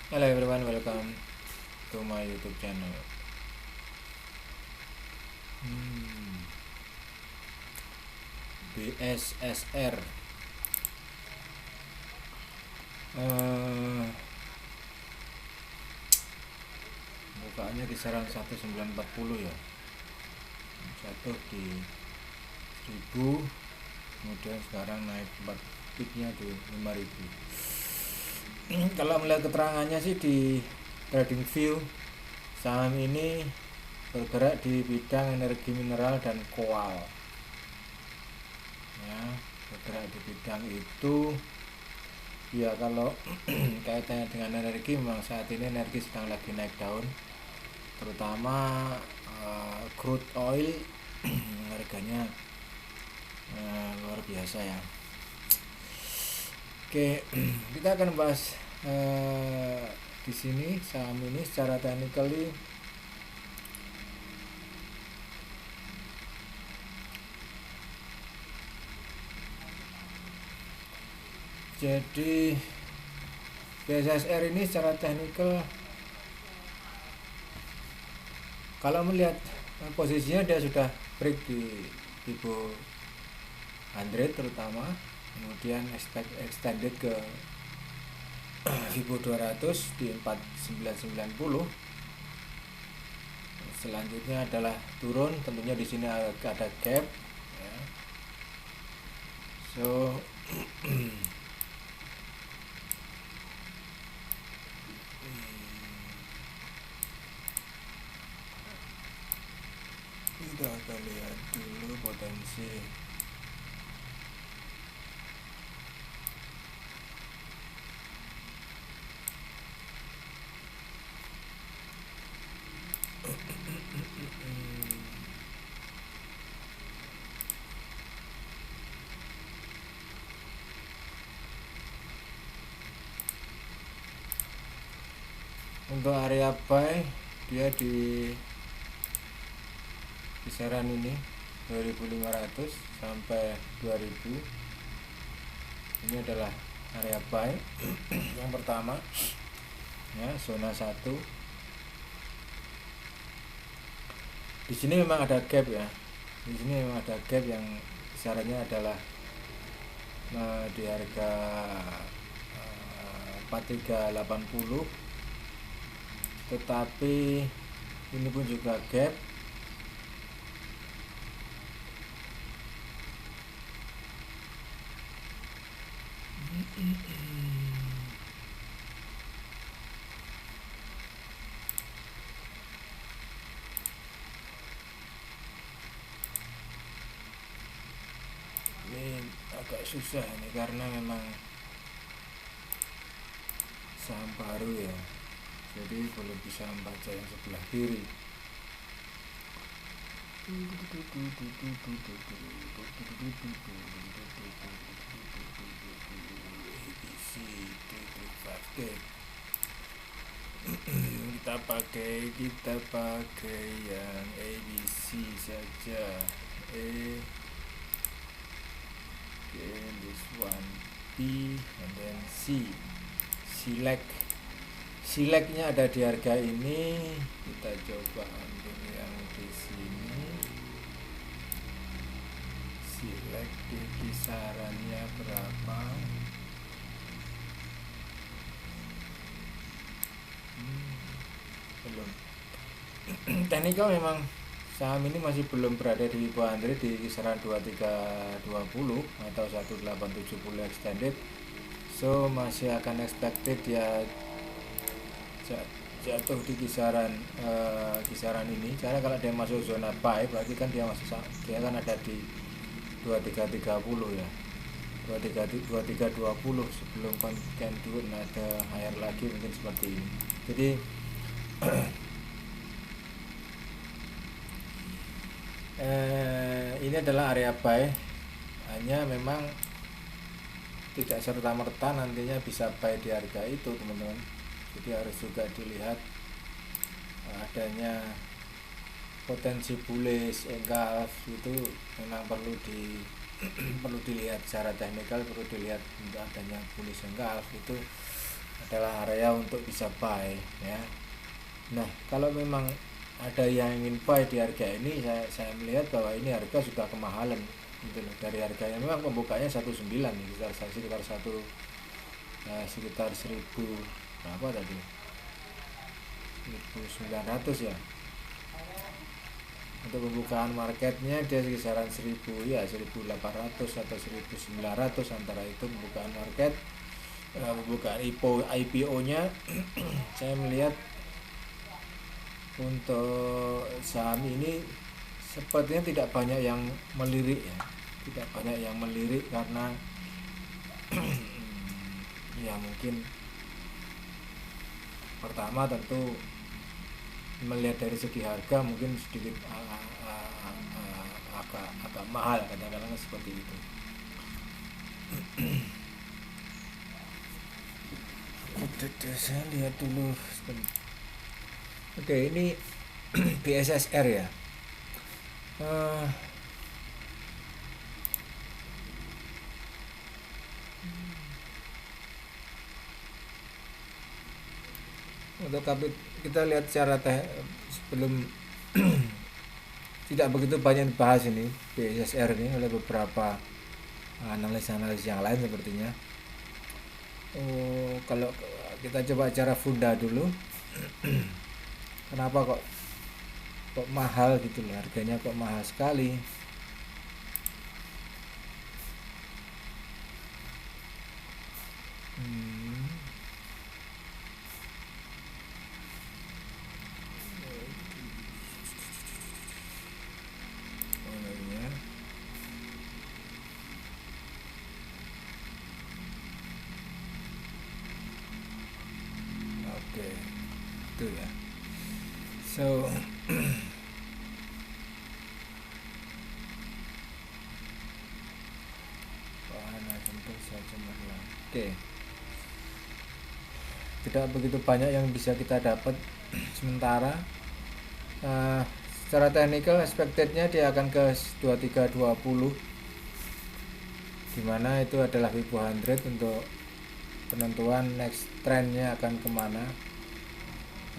Hello everyone, welcome to my YouTube channel. BSSR eh bukaannya kisaran 1940 ya, jatuh di 1000, kemudian sekarang naik 4 peaknya di 5000. Kalau melihat keterangannya sih di TradingView, saham ini bergerak di bidang energi mineral dan koal ya, bergerak di bidang itu ya. Kalau kaitannya dengan energi, memang saat ini energi sedang lagi naik daun, terutama crude oil harganya luar biasa ya. Oke, kita akan bahas di sini saham ini secara technically. Jadi BSSR ini secara technical, kalau melihat posisinya dia sudah break di Fibo 100 terutama, kemudian extended ke Fibo 200 di 4990. Selanjutnya adalah turun, tentunya di sini ada gap ya. So kita akan lihat dulu potensi. Untuk area buy dia di kisaran ini 2500 sampai 2000. Ini adalah area buy yang pertama ya, zona 1. Di sini memang ada gap ya. Di sini memang ada gap yang kisarannya adalah di harga 4380, tetapi ini pun juga gap. Ini agak susah ini karena memang saham baru ya, jadi belum bisa membaca yang sebelah kiri. kita pakai yang ABC saja. This one B and then C. Selectnya ada di harga ini. Kita coba ambil yang di sini. Select di kisarannya berapa? Belum. Technical memang saham ini masih belum berada di Fibo 100 di kisaran 2320 atau 1870 extended. So masih akan expected ya jatuh di kisaran ini. Karena kalau dia masuk zona buy, berarti kan dia kan ada di 2330 ya, 2320 sebelum can do ada higher lagi, mungkin seperti ini. Jadi ini adalah area buy, hanya memang tidak serta-merta nantinya bisa buy di harga itu, teman-teman. Jadi harus juga dilihat adanya potensi bullish engulf, itu memang perlu perlu dilihat secara teknikal, perlu dilihat untuk adanya bullish engulf itu adalah area untuk bisa buy ya. Nah, kalau memang ada yang ingin buy di harga ini, saya melihat bahwa ini harga sudah kemahalan gitu loh. Dari harganya memang pembukanya 19 nih, sekitar 1000 berapa tadi, 1900 ya. Untuk pembukaan marketnya dia kisaran 1000 ya, 1800 atau 1900 antara itu pembukaan market. Pembukaan IPO nya saya melihat untuk saham ini sepertinya tidak banyak yang melirik ya, tidak banyak yang melirik karena ya mungkin pertama tentu melihat dari segi harga mungkin sedikit agak mahal, katakanlah seperti itu. Saya lihat dulu. Oke, ini BSSR ya. Untuk kita lihat secara sebelum tidak begitu banyak dibahas ini BSSR ini oleh beberapa analis-analis yang lain sepertinya. Kalau kita coba cara funda dulu, kenapa kok mahal gitu loh, harganya kok mahal sekali. Itu ya. So Oke. Tidak begitu banyak yang bisa kita dapat sementara. Secara teknikal expectednya dia akan ke 2320, dimana itu adalah Fibo 100 untuk penentuan next trendnya akan kemana,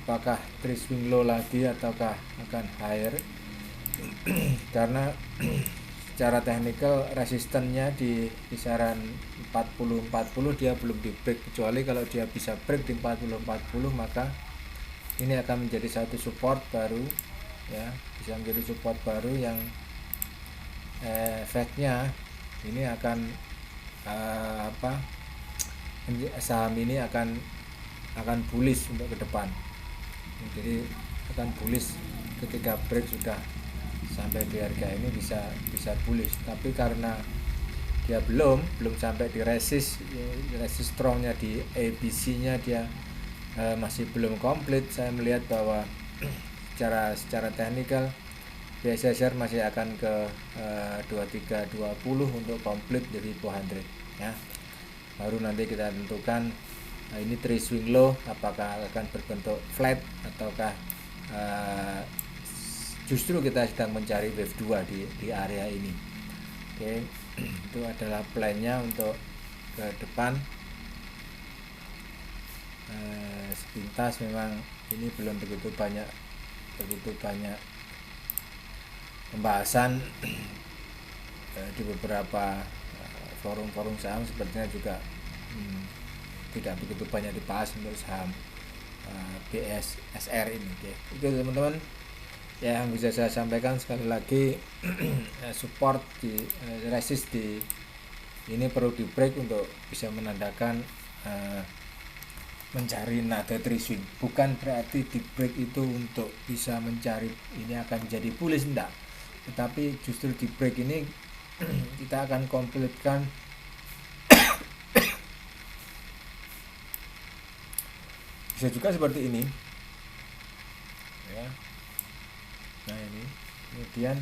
apakah swing low lagi ataukah akan higher. Karena secara teknikal resistennya di kisaran 40-40 dia belum di break, kecuali kalau dia bisa break di 40-40 maka ini akan menjadi satu support baru ya, bisa menjadi support baru yang efeknya ini akan saham ini akan bullish untuk ke depan. Jadi akan bullish ketika break sudah sampai di harga ini bisa bullish, tapi karena dia belum sampai di resist strongnya di ABC nya dia masih belum komplit. Saya melihat bahwa secara teknikal BSSR masih akan ke 2320 untuk komplit dari Fibo 100 ya. Baru nanti kita tentukan ini trade swing low apakah akan berbentuk flat ataukah justru kita sedang mencari wave 2 di area ini. Oke, itu adalah plannya untuk ke depan. Sepintas memang ini belum begitu banyak pembahasan di beberapa forum saham, sepertinya juga tidak begitu banyak dibahas untuk saham BSSR ini. Oke. Itu teman-teman yang bisa saya sampaikan. Sekali lagi support di resist di ini perlu di break untuk bisa menandakan mencari nada trade swing. Bukan berarti di break itu untuk bisa mencari ini akan jadi bullish, enggak, tetapi justru di break ini kita akan komplitkan bisa juga seperti ini ya. Nah ini kemudian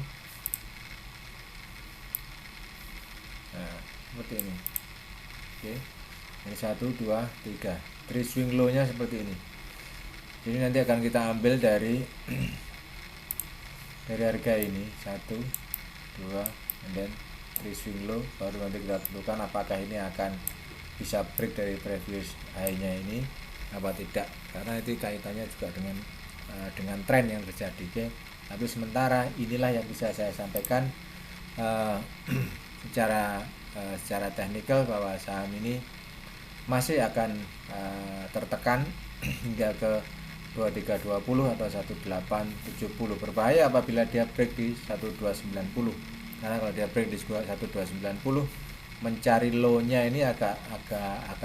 seperti ini. Oke, ini 1, 2, 3 trade swing low nya seperti ini. Jadi nanti akan kita ambil dari harga ini 1, 2 and then trade swing low, baru nanti kita tentukan apakah ini akan bisa break dari previous high-nya ini apa tidak, karena itu kaitannya juga dengan tren yang terjadi. Oke. Tapi sementara inilah yang bisa saya sampaikan secara teknikal, bahwa saham ini masih akan tertekan hingga ke 2320 atau 1870. Berbahaya apabila dia break di 1290, karena kalau dia break di 1290, mencari low-nya ini agak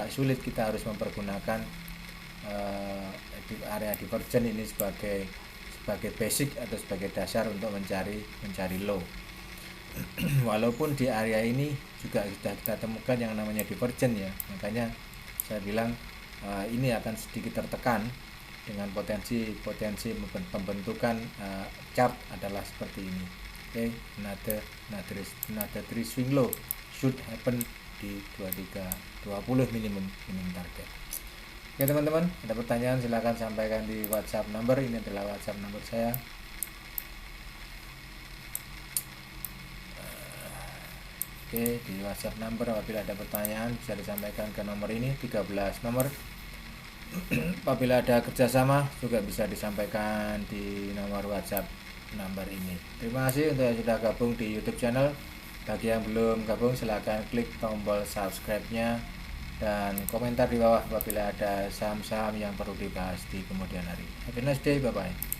sulit. Kita harus mempergunakan area divergent ini sebagai basic atau sebagai dasar untuk mencari low. Walaupun di area ini juga sudah kita temukan yang namanya divergent ya, makanya saya bilang ini akan sedikit tertekan dengan potensi pembentukan chart adalah seperti ini. Oke, another three swing low should happen di 2320 minimum target. Oke teman-teman, ada pertanyaan silahkan sampaikan di WhatsApp number. Ini adalah WhatsApp number saya. Oke, di WhatsApp number apabila ada pertanyaan bisa disampaikan ke nomor ini, 13 nomor. Apabila ada kerjasama juga bisa disampaikan di nomor WhatsApp number ini. Terima kasih untuk yang sudah gabung di YouTube channel. Bagi yang belum gabung silahkan klik tombol subscribe-nya dan komentar di bawah apabila ada saham-saham yang perlu dibahas di kemudian hari. Have a nice day, bye bye.